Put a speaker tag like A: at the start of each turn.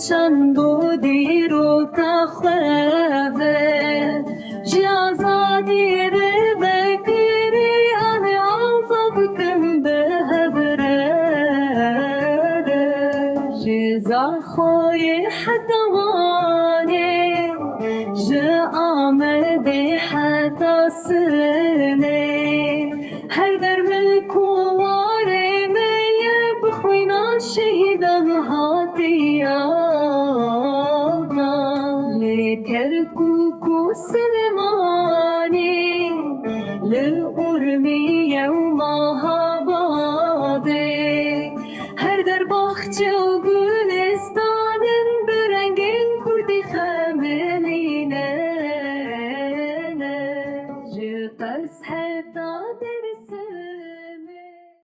A: چند و دیر و تخواه جی آزادی ره بگیری آنه آزاد کن به هبره جی زرخوی حدوانه جی آمده حتا سنه هر در ملکواره میه بخوینا شهیدم هاتی آبا لترکوکو سلمانی لأرمی یوم هاباده هر در باخچه و گلستانم برنگین کردی خملینه جی قرص حتا